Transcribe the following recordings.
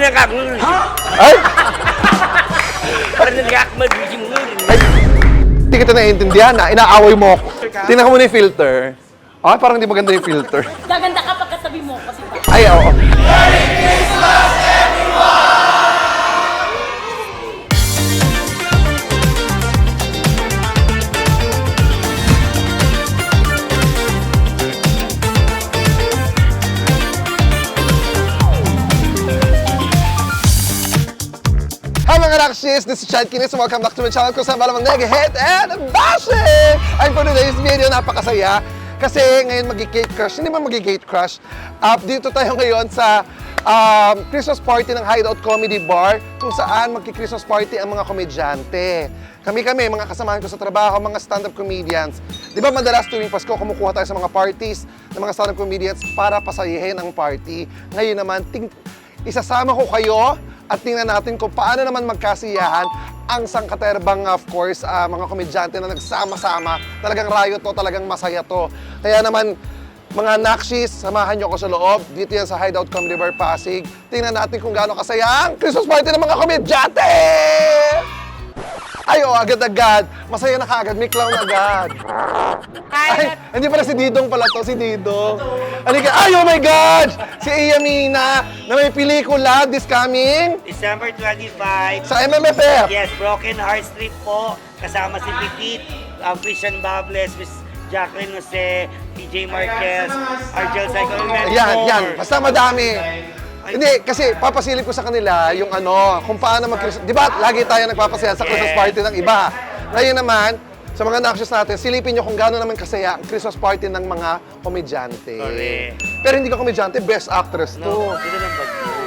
nakakangul. Ay! Parang nakakagul. Hindi kita naiintindihan na, inaaway mo ako. Tingnan ko muna yung filter. Ay, parang hindi maganda yung filter. Gaganda ka pagkatabi mo kasi ba? Ay, oo. Hi mga Rakshis! This is Chad Kinis. Welcome back to my channel kung saan malamang nag-hit and bashing! And for today's video, napakasaya. Kasi ngayon mag-gate crush. Hindi man mag-gate crush. Dito tayo ngayon sa Christmas party ng Hideout Comedy Bar kung saan magki-Christmas party ang mga komedyante. Kami, mga kasamahan ko sa trabaho, mga stand-up comedians. Di ba madalas tuwing Pasko, kumukuha tayo sa mga parties ng mga stand-up comedians para pasayahin ang party. Ngayon naman, isasama ko kayo at tingnan natin kung paano naman magkasiyahan ang sangkaterbang, of course, mga komedyante na nagsama-sama. Talagang riot to, talagang masaya to. Kaya naman, mga Nakshis, samahan nyo ako sa loob. Dito yan sa Hideout Comedy Bar, Pasig. Tingnan natin kung gaano kasaya ang Christmas party ng mga komedyante! Ay, oh, agad-agad. Masaya na kaagad, may clown agad. Ay, hindi pala si Didong pala to, si Didong. Ay, oh my God! Si Iyamina na may pelikula this coming December 25. sa MMFF. Yes, Broken Heart Street po. Kasama si Pipit, Christian Bables, Miss Jacqueline Jose, PJ Marquez, Argel Psycho. Yan. Basta madami. Hindi, kasi papasilip ko sa kanila yung kung paano mag-Christmas. Di ba, lagi tayo nagpapasaya sa Christmas party ng iba. Ngayon naman, sa mga Nakshis natin, silipin nyo kung gaano naman kasaya ang Christmas party ng mga komedyante. Correct. Pero hindi ka komedyante, best actress to. No, ito lang ba?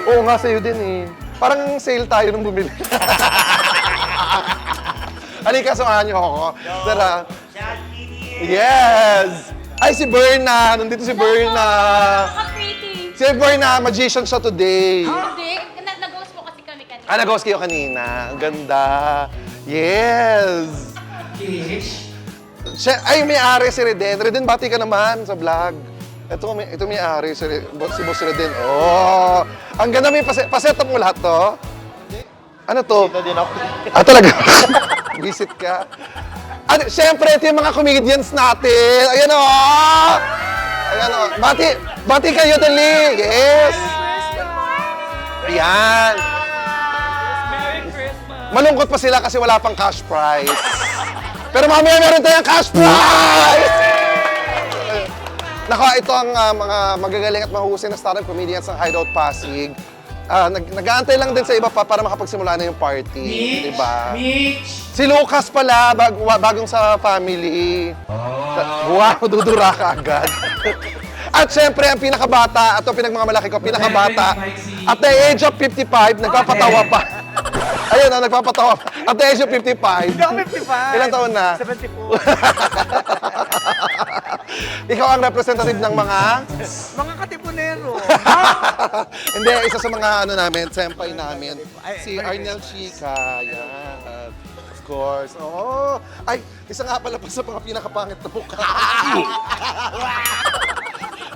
Oo nga, sa'yo din eh. Parang sale tayo nung bumili. Halika, samahan nyo ako. Tara. Chad Kinis. Yes! Ay, si Berna! Nandito si Berna! Napaka-pretty. Si Berna, magician siya today. Hindi, nag-ghost po kasi kami kanina. Nag-host kayo kanina. Ang ganda. Yes! Ay, may-ari si Reden. Reden, bati ka naman sa vlog. Ito may-ari, si Boss Reden. Oh! Ang ganda, may paset up mo lahat to? Ano to? Ito din ako. Talaga? Visit ka? Siyempre, ito yung mga comedians natin. Ayan o! Ayan o. Bati kayo, dali! Yes! Ayan! Malungkot pa sila kasi wala pang cash prize. Pero mamaya meron tayong cash prize! Nako, ito ang mga magagaling at mahusay na stand-up comedians ng Hideout Pasig. Nag-aantay lang din sa iba pa para makapagsimula na yung party. Diba? Si Lucas pala, bagong sa family. Wow, dudura ka agad. At syempre, ang pinakabata, ito pinagmamalaki ko, pinakabata, at the age of 55, nagpapatawa pa. Ayun, nagpapatawa pa. At the age of 55. Hindi ako 55. Ilang taon na? 74. Ikaw ang representative ng mga? Mga katipunero. Hindi, isa sa mga namin, senpai namin. Si Arnel Chica, yan. Of course. Oo. Ay, isa nga pala pa sa mga pinakapangit na mukha.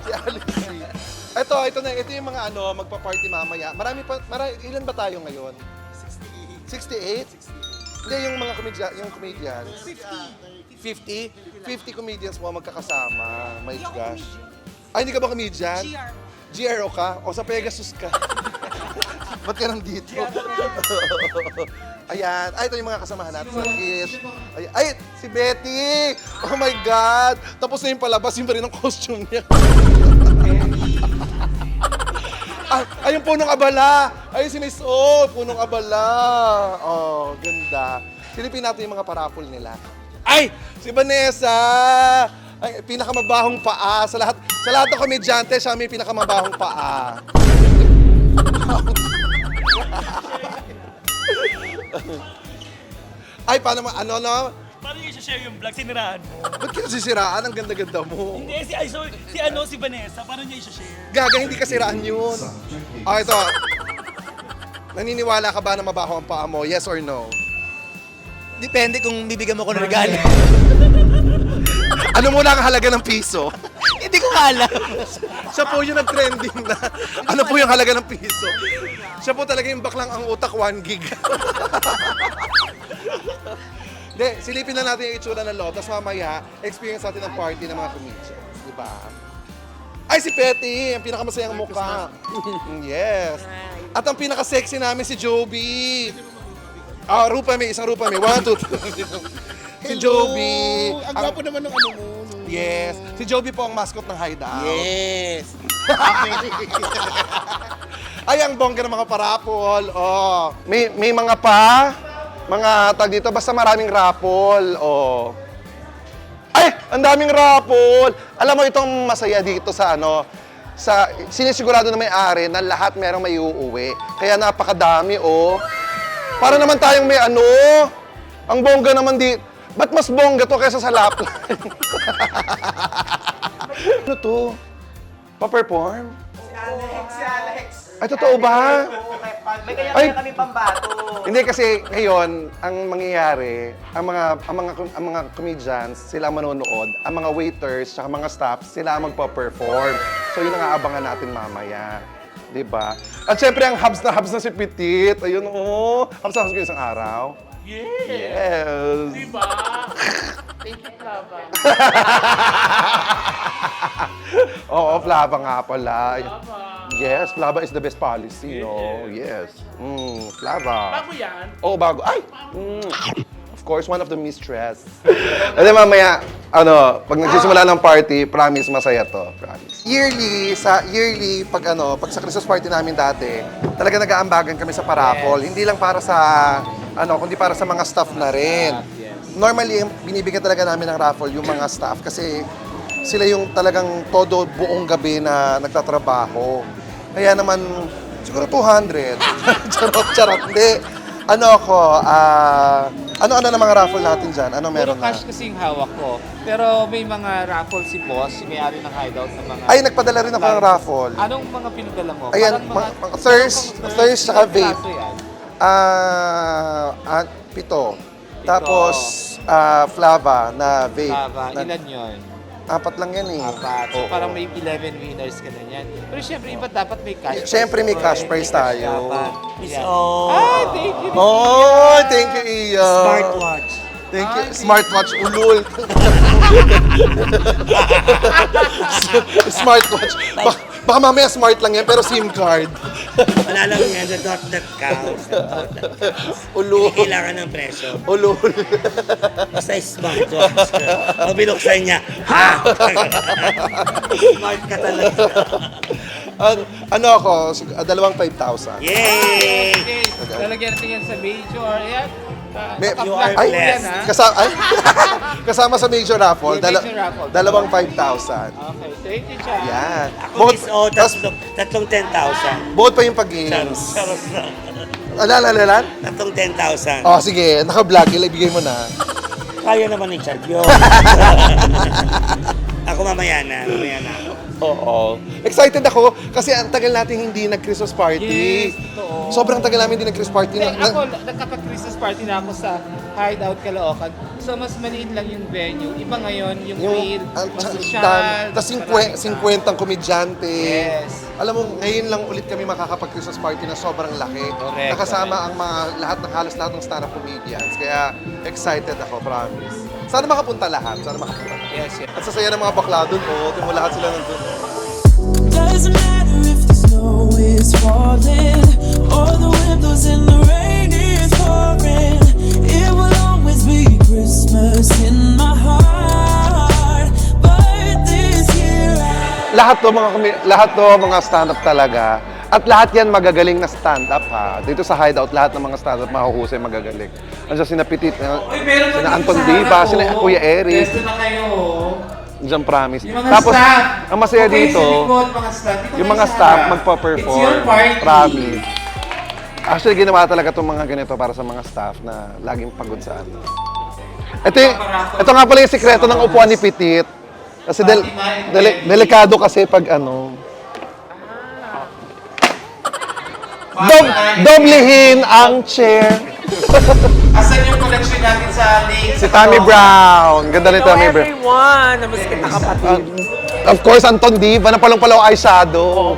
Si Alex. Ito yung mga magpa-party mamaya. Ilan ba tayo ngayon? 68. 68? Hindi, yung mga comedians. 50 comedians mo magkakasama. My gosh. Ay, hindi ka ba comedian? GRO ka? O sa Pegasus ka? Ba't ka nandito? Ayan. Ay, ito yung mga kasamahan natin sa Kish. Ay, si Betty! Oh my God! Tapos na yung palabas, yung pa rin ang costume niya. Ay, yung punong abala! Ay, si Miss O! Punong abala! Oh, ganda. Silipin natin yung mga parapol nila. Ay! Si Vanessa! Ay, pinakamabahong paa. Sa lahat ng komedyante, siya may pinakamabahong paa. Ay, paano Paano yung share yung vlog? Siniraan mo? ba't kita sisiraan? Ang ganda-ganda mo. Hindi, si Vanessa, paano niya i-share? Gaga, hindi kasiraan yun. Ito. Naniniwala ka ba na mabaho ang paa mo? Yes or no? Depende kung bibigyan mo ko ng regalo. Ano muna ang halaga ng piso? Hindi ko alam. Siya po yung nag-trending na. Ano po yung halaga ng piso? Siya po talaga yung baklang ang utak 1 gig. Hindi, silipin na natin yung itsura ng loob. Tapos mamaya, experience natin ang party ng mga comedians. Diba? Ay, si Petty! Ang pinakamasayang mukha. Yes. At ang pinaka-sexy namin si Joby. Rupa may, isang rupa may. 1, 2, 3. Si Joby. Ang gwapo naman ng ano mo. Yes. Si Joby po ang mascot ng Hideout. Yes. Ay, ang bongga ng mga parapol. Oh. May mga mga tag dito, basta maraming rapol. Oh. Ay, ang daming rapol. Alam mo itong masaya dito sa sinisigurado na may-ari na lahat merong may uuwi. Kaya napakadami, oh. Para naman tayong may ang bongga naman ba't mas bongga to kaysa sa Lapland? Ano to? Pa-perform? Si Alex. Ay, totoo ba? May kanya Ay. kami pambato. Hindi kasi ngayon, ang mangyayari, ang mga comedians, sila ang manonood, ang mga waiters, saka mga staff, sila ang magpa-perform. So yun ang aabangan natin mamaya. Diba? At syempre, ang hubs na si Petit. Ayun, oh. Hubs na hubs ko isang araw. Yes. Diba? Thank you, Flava. Oo, Flava nga pala. Yes, Flava is the best policy, no? Yes. Flava. Bago yan. Oo, bago. Ay! Of course, one of the mistress. At then mamaya, pag nagsisimula ng party, promise masaya to. Promise. Yearly, pag sa Christmas party namin dati, talaga nag-aambagan kami sa parapol. Hindi lang para sa, kundi para sa mga staff na rin. Normally, binibigyan talaga namin ng raffle yung mga staff kasi sila yung talagang todo buong gabi na nagtatrabaho. Kaya naman, siguro 200. charot. Hindi. Ano na mga raffle natin dyan? Ano meron Puro na? cash kasi yung hawak ko. Pero may mga raffle si boss, si may-ari ng Hideout na mga... Ay, nagpadala rin ako ng raffle. Anong mga pinadala mo? Ayan, Parang mga thirst tsaka ilang vape. piraso yan? 7. Tapos, Flava na vape. Tama, ilan yun? 4 lang yan eh. Apat. So Oo. parang may 11 winners ka na yan. Pero syempre, iba dapat may cash prize. Siyempre may cash prize tayo. Dapat. Miss Yan. O. Ah, thank you. Oh, thank you, Iya. Smartwatch. Thank you. Smartwatch, ulul. Smartwatch. Baka mamaya smart lang yan, pero SIM card. Wala lang yan, the dot that counts. Ulul. Kailangan ng presyo. Ulul. Basta smartwatch. O binuksan niya, ha? Smart ka talaga. Ano ako? 5,000. Yay! Okay, lalagyan natin yan sa major. Ayan. May- You are Naka-black blessed. yan, ha? Kasama sa major raffle, Yung major raffle. 5,000. Okay, thank you, Chad. Yan. Ako Miss O, tatlong 10,000. Bukod pa yung pag-games. Charos na. Alalan? Tatlong 10,000. Oh, sige. Naka-vlog. Ibigay mo na. Kaya naman ni Chad yun. Ako mamaya na ako. Oo. Excited ako kasi ang tagal natin hindi nag-Christmas party. Yes, totoo. Sobrang tagal namin hindi nag-Christmas party. Hindi, ako, nagkaka-Christmas party na ako sa Hideout Caloocan. So, mas maliit lang yung venue. Iba ngayon, yung real, mas social. Tapos maraming 50 ang komedyante. Yes. Alam mo, ngayon lang ulit kami makakapag-Christmas party na sobrang laki. Correct, Nakasama ang halos lahat ng stand-up comedians. Kaya excited ako, promise. Sana makapunta lahat. Yes, yes. At sasaya ng mga bakla doon, Tingnan lahat sila nandun. Doesn't matter if the snow is falling or the wind blows and the rain is pouring. It will always be Christmas in my heart. But this year Lahat to mga stand-up talaga. At lahat yan magagaling na stand-up ha. Dito sa Hideout, lahat ng mga stand-up mahuhusay magagaling. Andiyan sina Petit, sina Anton Diva, sina Kuya Eric. Pwesto na kayo. Diyan promise. Yung mga Tapos, staff. ang masaya Okay, dito, sa likod, mga staff. Dito yung kayo mga sa staff harap. It's magpa-perform. your party. Promise. Actually, ginawa talaga itong mga ganito para sa mga staff na laging pagod sa ano. Ito nga pala yung sikreto ng upuan ni Petit. Kasi delikado kasi pag doblehin ang chair. Asan yung connection natin sa link? Si Tammy Brown. Ganda ni Tammy Brown. everyone! Namaskita kapatid. Of course, Anton Diva na palong-palaw eyeshadow.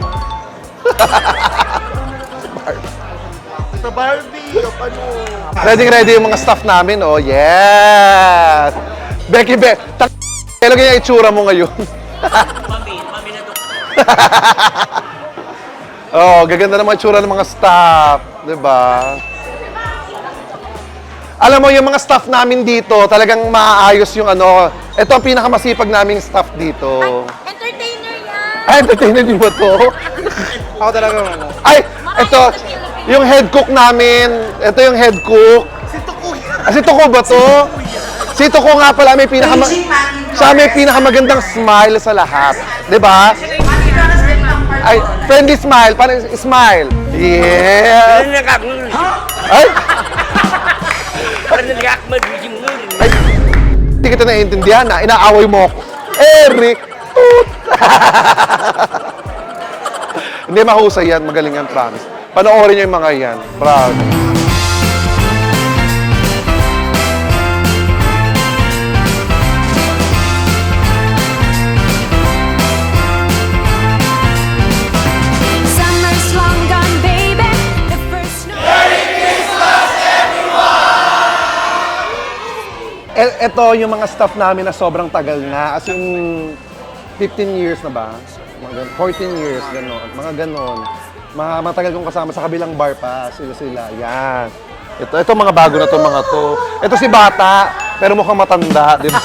Sa Barbie, o ano? Ready yung mga staff namin, oh. Yes! Becky, Kailan kaya itsura mo ngayon? Mami na Oh, gaganda naman itsura ng mga staff. Diba? Alam mo, yung mga staff namin dito, talagang maayos yung ano. Ito ang pinakamasipag naming staff dito. Entertainer yan! Ay, entertainer din ba to? Ako talaga ano. Ay, ito, yung head cook namin. Ito yung head cook. Si Tuko yan. Si Tuko ba to? Si Tuko nga pala, siya may pinakamagandang smile sa lahat. Diba? Ay, friendly smile. Parang smile. Yes. Ay, Parang nag-akmad-wijing nun. ay, hindi kita naiintindihan na. Inaaway mo ako. Eric! Toot! Hindi, mahusay yan. Magaling yan, promise. Panoorin niyo yung mga yan. Proud. Summer's long gone, baby. The first snow. Ito yung mga staff namin na sobrang tagal na. As in, 15 years na ba? 14 years, gano'n. Mga gano'n. Matagal kong kasama sa kabilang bar pa. Sila. Yan. Ito mga bago na to mga to. Ito si Bata, pero mukhang matanda. Di ba?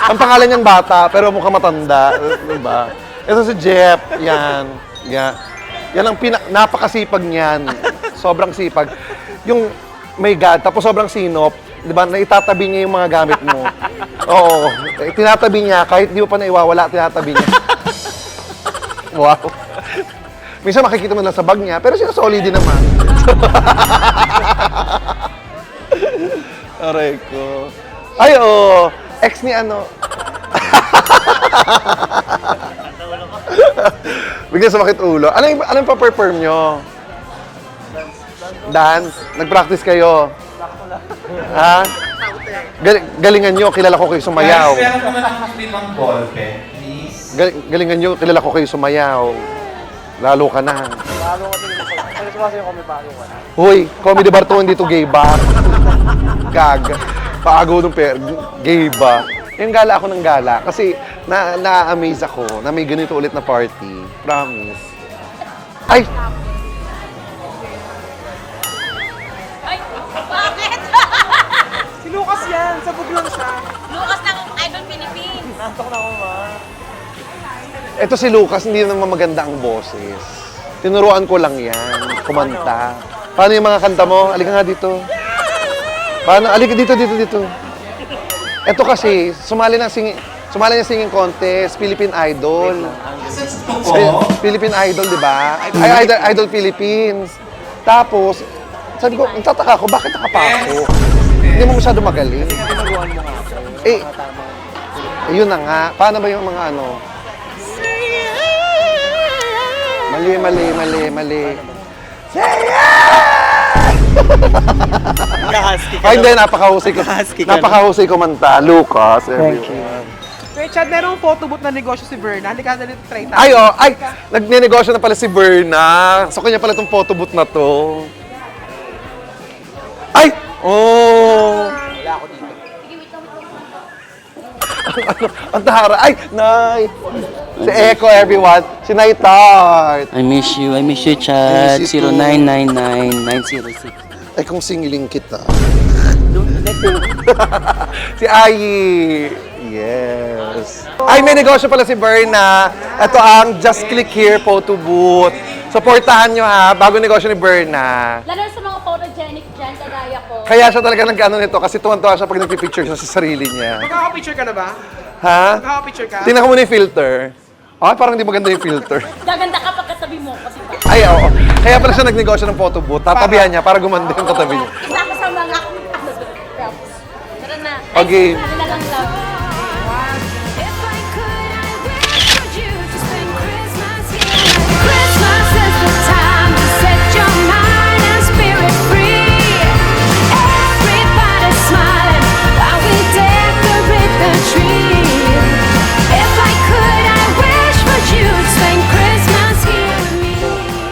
Ang pangalan niyang Bata, pero mukhang matanda. Di ba? Ito si Jeff. Yan. Yan ang napakasipag niyan. Sobrang sipag. Yung may God, tapos sobrang sinop. Di ba? Naitatabi niya yung mga gamit mo. Oo. Tinatabi niya, kahit di mo pa naiwawala, tinatabi niya. Wow. Minsan makikita mo lang sa bag niya, pero siya solid din naman. Aray ko. Ay, oo. Ex ni ano. Bigla sumakit ulo. Anong pa-perform nyo? Dance? Nag-practice kayo? Ha? Galingan nyo, kilala ko kayo sumayaw. Meron naman ang limang ballpen, please. Galingan nyo, kilala ko kayo sumayaw. Lalo ka na. Hoy, Comedy Bar to, hindi to gay bar. Gag. Paagaw ng gay ba? Yung gala ako ng gala. Kasi na-amaze ako na may ganito ulit na party. Promise. Ay! Ay, bakit? Si Lucas yan, sabog lang siya. Lucas ng Idol Philippines. Nantok na ako ma. Ito si Lucas, hindi naman maganda ang boses. Tinuruan ko lang yan, kumanta. Paano yung mga kanta mo? Alika nga dito. Paano? Alika dito. Ito kasi, sumali ng singing contest, Philippine Idol. Philippine Idol, di ba? Ay, Idol Philippines. Tapos, sabi ko, nagtataka ko, bakit nakapasok? Hindi mo masyado magaling. Yun na nga. Paano ba yung mga ano? Mali. Ay, hindi, napakahusay ko manta. Lucas, everyone. Kuya Chad, merong photo booth na negosyo si Verna. Halika na dito, try tayo. Ay, nagnenegosyo na pala si Berna. So, kanya pala itong photo booth na to. Ay! Oh! Wala ako dito. Ang tahara. Ay, Nay! Si Echo, everyone. Si Nay Tart. I miss you, Chad. Miss you too. 0999-906. Ay, kung singiling kita. Si Ayi. Yes. Ay, may negosyo pala si Berna. Ito ang Just Click Here photo booth. Supportahan nyo ha, bago negosyo ni Berna. Lalo sa mga photogenic dyan, kagaya ko. Kaya siya talaga nag-ano nito kasi tuwan-tuwa siya pag nagpipicture siya sa sarili niya. Magkaka-picture ka na ba? Ha? Magkaka-picture ka? Tingnan ko muna yung filter. Ay, parang hindi maganda yung filter. Gaganda ka pagkatabi mo kasi ba? Ay, oo. Kaya pala siya nagnegosyo ng photo booth. Tatabihan niya para gumanda yung katabi niya. Isa ka sa mga props. Tara na. Okay. Ay, na lang love. If I could, I wish for you to spend Christmas here. Christmas is the time to set your mind and spirit free. Everybody's smiling while we decorate the tree. If I could, I wish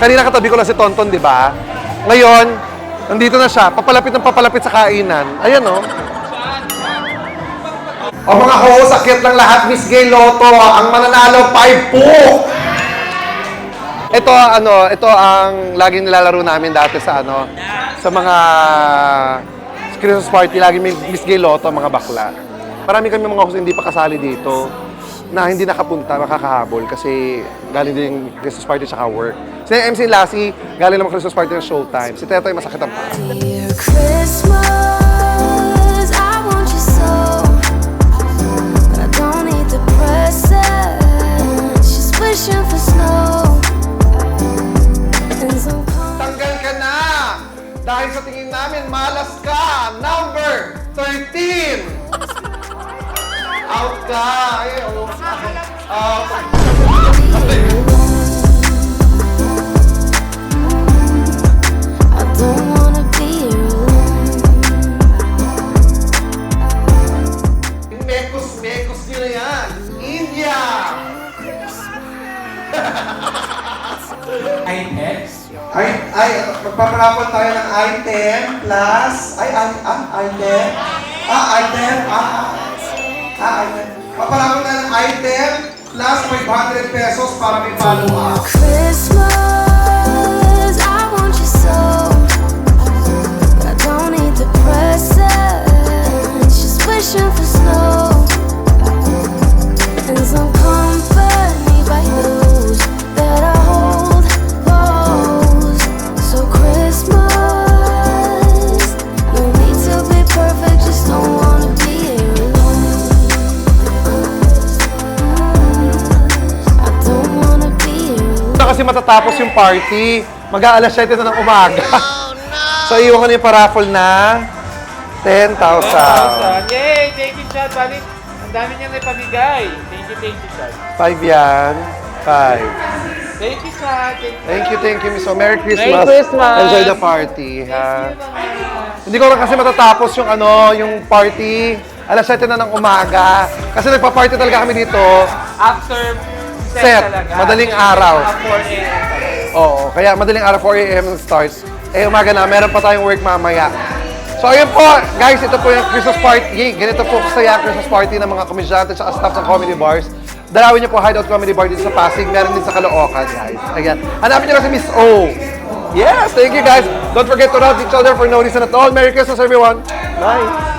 Kanina katabi ko lang si Tonton, di ba? Ngayon, nandito na siya. Papalapit ng papalapit sa kainan. Ayan, oh. O mga host, akyat lang lahat, Miss Gay Lotto. Ang mananalo, 5 po! Ito ang laging nilalaro namin dati sa sa mga Christmas party. Lagi may Miss Gay Lotto, mga bakla. Marami kami mga host hindi pa kasali dito na hindi nakapunta, makakahabol kasi galing din yung Christmas party tsaka work. Si MC Lassie, galing naman Christmas party ng Showtime. Si Tetoy, masakit ang paa. Dear Christmas, I want you so. I don't need the presents. Just wishing for snow. And some Tanggal ka na! Dahil sa tingin namin, malas ka! Number 13! Out ka! Ay, oh. Out. I don't wanna be alone. Mekos nyo na yan! India! Magpaparapon tayo ng item plus... item. Item. Paparapon tayo ng item plus 500 pesos para may follow-up. Christmas, I want you so. I don't need the presents. Just wishing for snow. And some company by those that I hold close. So Christmas, no need to be perfect, just don't wanna be alone. I don't wanna be alone. Kasi matatapos yung party, mag-aalas 7 na ng umaga. So, iwan ko na yung paraffle na 10,000. Yay! Thank you, Chad. Balik, ang dami niyang naipamigay. Thank you, Chad. 5 yan. 5. Thank you, Chad. Thank you, Miss O. Merry Christmas. Merry Christmas. Enjoy the party, ha? Hindi ko rin kasi matatapos yung yung party. Alas 7 na ng umaga. Kasi nagpa-party talaga kami dito. After Set. talaga. Madaling araw. 4 a.m. Oo, kaya madaling araw, 4 a.m. starts. Umaga na, meron pa tayong work mamaya. So, ayun po, guys, ito po yung Christmas party. Ganito po kasaya ang Christmas party ng mga komedyante at staff ng comedy bars. Dalawin niyo po Hideout Comedy Bar dito sa Pasig. Meron din sa Caloocan, guys. Ayan. Hanapin niyo lang si Miss O. Yes, thank you, guys. Don't forget to love each other for no reason at all. Merry Christmas, everyone. Bye.